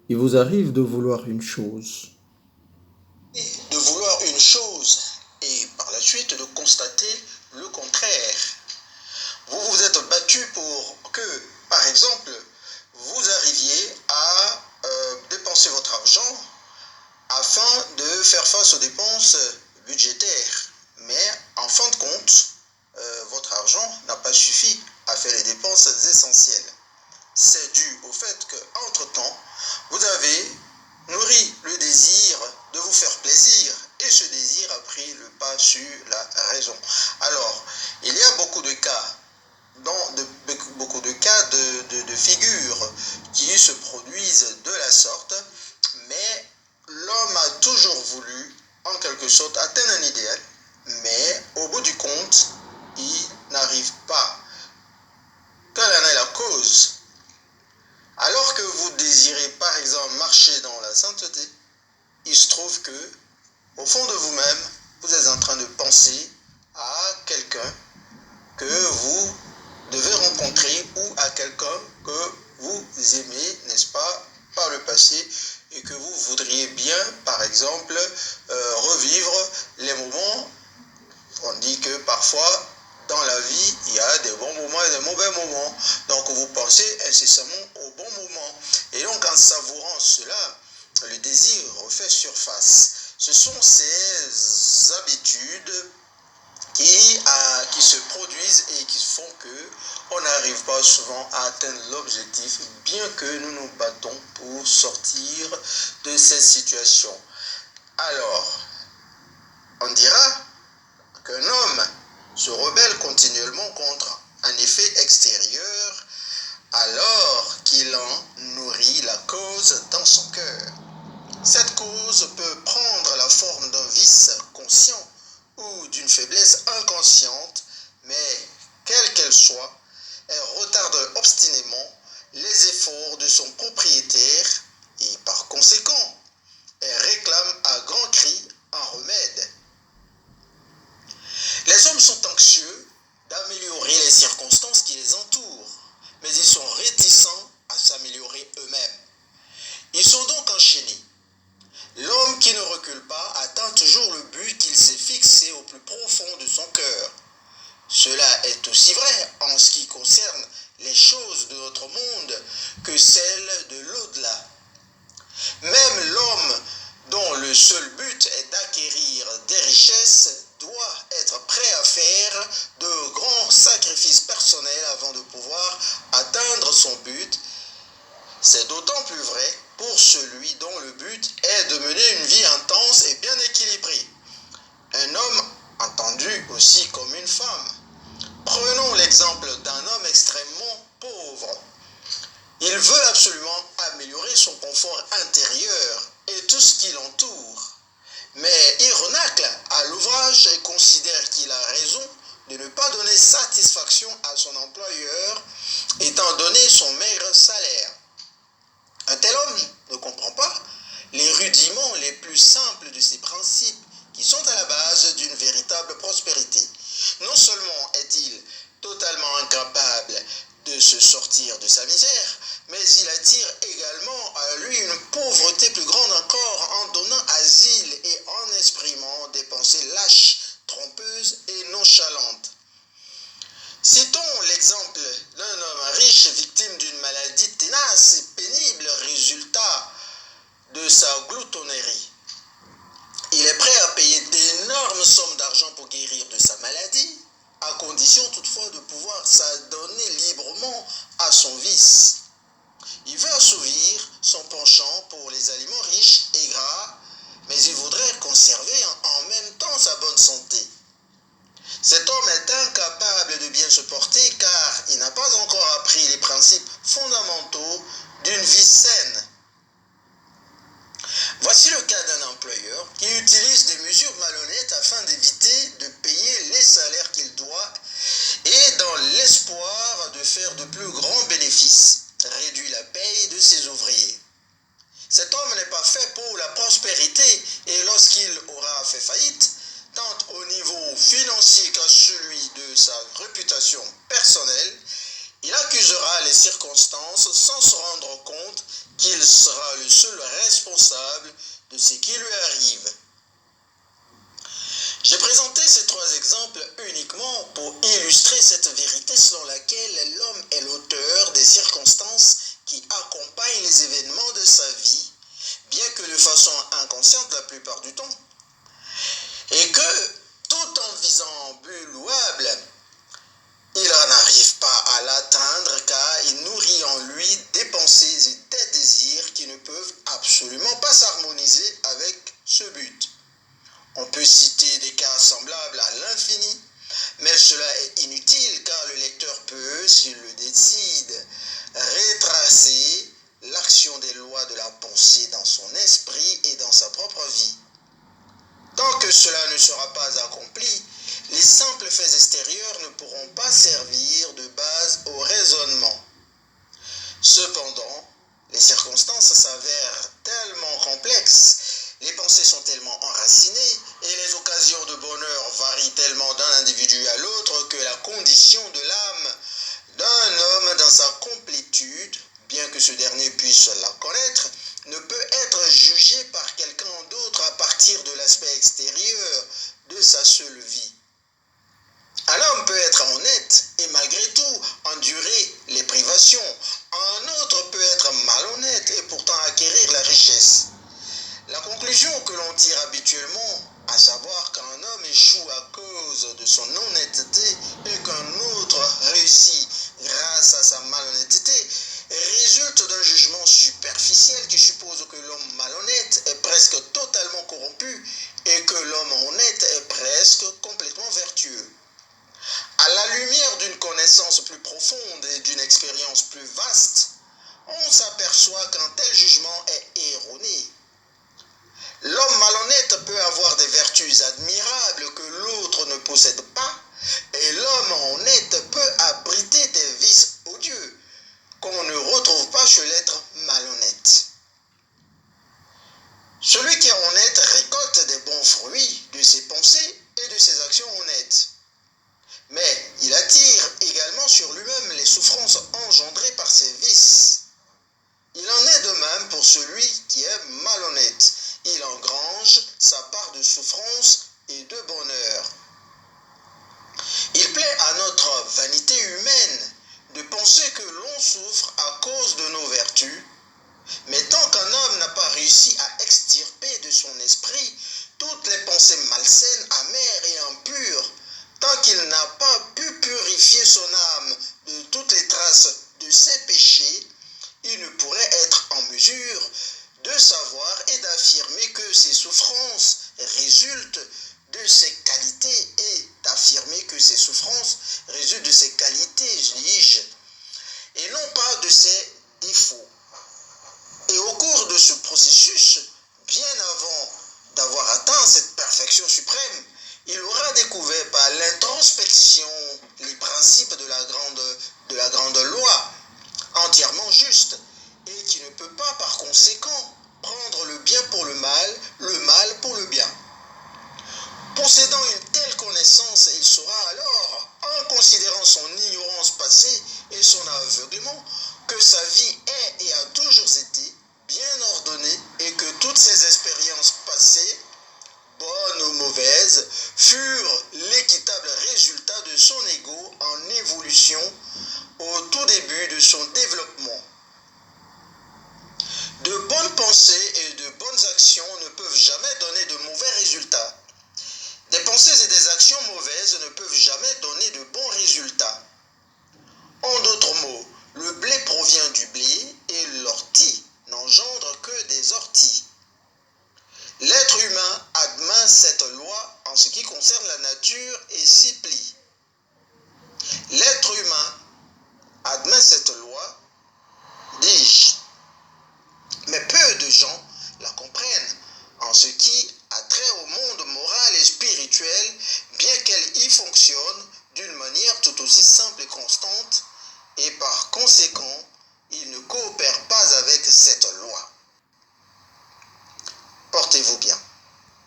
Il vous arrive de vouloir une chose. De vouloir une chose et par la suite de constater le contraire. Vous vous êtes battu pour que, par exemple, vous arriviez à dépenser votre argent afin de faire face aux dépenses budgétaires. Mais en fin de compte, votre argent n'a pas suffi à faire les dépenses essentielles. C'est dû au fait qu'entre-temps, vous avez nourri le désir de vous faire plaisir et ce désir a pris le pas sur la raison. Alors, il y a beaucoup de cas, de figures qui se produisent de la sorte, mais l'homme a toujours voulu, en quelque sorte, atteindre un idéal, mais au bout du compte, il n'arrive pas. Quelle en est la cause? Alors que vous désirez par exemple marcher dans la sainteté, il se trouve que, au fond de vous-même, vous êtes en train de penser à quelqu'un que vous devez rencontrer ou à quelqu'un que vous aimez, n'est-ce pas, par le passé et que vous voudriez bien, par exemple, revivre les moments. On dit que parfois, dans la vie, il y a des bons moments et des mauvais moments. Donc, vous pensez incessamment aux bons moments. Et donc, en savourant cela, le désir refait surface. Ce sont ces habitudes qui se produisent et qui font que on n'arrive pas souvent à atteindre l'objectif, bien que nous nous battons pour sortir de cette situation. Alors, on dira qu'un homme se rebelle continuellement contre un effet extérieur alors qu'il en nourrit la cause dans son cœur. Cette cause peut prendre la forme d'un vice conscient ou d'une faiblesse inconsciente, mais quelle qu'elle soit, elle retarde obstinément les efforts de son propriétaire et par conséquent, elle réclame à grands cris un remède. Les hommes sont anxieux d'améliorer les circonstances qui les entourent, mais ils sont réticents à s'améliorer eux-mêmes. Ils sont donc enchaînés. L'homme qui ne recule pas atteint toujours le but qu'il s'est fixé au plus profond de son cœur. Cela est aussi vrai en ce qui concerne les choses de notre monde que celles de l'au-delà. Même l'homme dont le seul but est d'acquérir des richesses doit être prêt à faire de grands sacrifices personnels avant de pouvoir atteindre son but. C'est d'autant plus vrai pour celui dont le but est de mener une vie intense et bien équilibrée. Un homme entendu aussi comme une femme. Prenons l'exemple d'un homme extrêmement pauvre. Il veut absolument améliorer son confort intérieur et tout ce qui l'entoure. Mais il renacle à l'ouvrage et considère qu'il a raison de ne pas donner satisfaction à son employeur étant donné son maigre salaire. Un tel homme ne comprend pas les rudiments les plus simples de ces principes qui sont à la base d'une véritable prospérité. Non seulement est-il totalement incapable de se sortir de sa misère, mais il attire également à lui une pauvreté plus grande encore en donnant asile et en exprimant des pensées lâches, trompeuses et nonchalantes. Citons l'exemple d'un homme riche victime d'une maladie ténace et pénible résultat de sa gloutonnerie. Il est prêt à payer d'énormes sommes d'argent pour guérir de sa maladie, à condition toutefois de pouvoir s'adonner librement à son vice. Il veut assouvir son penchant pour les aliments riches et gras, mais il voudrait conserver en même temps sa bonne santé. Cet homme est incapable de bien se porter car il n'a pas encore appris les principes fondamentaux d'une vie saine. Voici le cas d'un employeur qui utilise des mesures malhonnêtes afin d'éviter de payer les salaires qu'il doit et dans l'espoir de faire de plus grands bénéfices, réduit la paye de ses ouvriers. Cet homme n'est pas fait pour la prospérité et lorsqu'il aura fait faillite, tant au niveau financier qu'à celui de sa réputation personnelle, Il accusera les circonstances sans se rendre compte qu'il sera le seul responsable de ce qui lui arrive. J'ai présenté ces trois exemples uniquement pour illustrer cette vérité selon laquelle l'homme est l'auteur des circonstances qui accompagnent les événements de sa vie, bien que de façon inconsciente la plupart du temps, et que, tout en visant un but louable, il n'arrive pas à l'atteindre car il nourrit en lui des pensées et des désirs qui ne peuvent absolument pas s'harmoniser avec ce but. On peut citer des cas semblables à l'infini, mais cela est inutile car le lecteur peut, s'il le décide, retracer l'action des lois de la pensée dans son esprit et dans sa propre vie. Tant que cela ne sera pas accompli, les simples faits extérieurs ne pourront pas servir de base au raisonnement. Cependant, les circonstances s'avèrent tellement complexes, les pensées sont tellement enracinées et les occasions de bonheur varient tellement d'un individu à l'autre que la condition de l'âme d'un homme dans sa complétude, bien que ce dernier puisse la connaître, ne peut être jugée par quelqu'un d'autre à partir de l'aspect extérieur de sa seule vie. Un homme peut être honnête et malgré tout endurer les privations. Un autre peut être malhonnête et pourtant acquérir la richesse. La conclusion que l'on tire habituellement, à savoir qu'un homme échoue à cause de son honnêteté et qu'un autre réussit grâce à sa malhonnêteté, résulte d'un jugement superficiel qui suppose que l'homme malhonnête est presque totalement corrompu et que l'homme honnête est presque complètement vertueux. À la lumière d'une connaissance plus profonde et d'une expérience plus vaste, on s'aperçoit qu'un tel jugement est erroné. L'homme malhonnête peut avoir des vertus admirables que l'autre ne possède pas, et l'homme honnête peut abriter des vices odieux qu'on ne retrouve pas chez l'être malhonnête. Celui qui est honnête récolte des bons fruits de ses pensées et de ses actions honnêtes. Mais il attire également sur lui-même les souffrances engendrées par ses vices. Il en est de même pour celui qui est malhonnête. Il engrange sa part de souffrance et de bonheur. Il plaît à notre vanité humaine de penser que l'on souffre à cause de nos vertus, mais tant qu'un homme n'a pas réussi à extirper de son esprit toutes les pensées malsaines, amères et impures, tant qu'il n'a pas pu purifier son âme de toutes les traces de ses péchés, il ne pourrait être en mesure de savoir et d'affirmer que ses souffrances résultent de ses qualités et d'affirmer que ses souffrances résultent de ses qualités, dis-je, et non pas de ses défauts. Et au cours de ce processus, bien avant d'avoir atteint cette perfection suprême, il aura découvert par l'introspection les principes de la grande loi, entièrement juste, et qui ne peut pas par conséquent prendre le bien pour le mal pour le bien. Possédant une telle connaissance, il saura alors, en considérant son ignorance passée et son aveuglement, que sa vie est et a toujours été bien ordonnée et que toutes ses expériences passées, bonnes ou mauvaises, furent l'équitable résultat de son ego en évolution au tout début de son développement. De bonnes pensées et de bonnes actions ne peuvent jamais donner de mauvais résultats. Des pensées et des actions mauvaises ne peuvent jamais donner de bons résultats.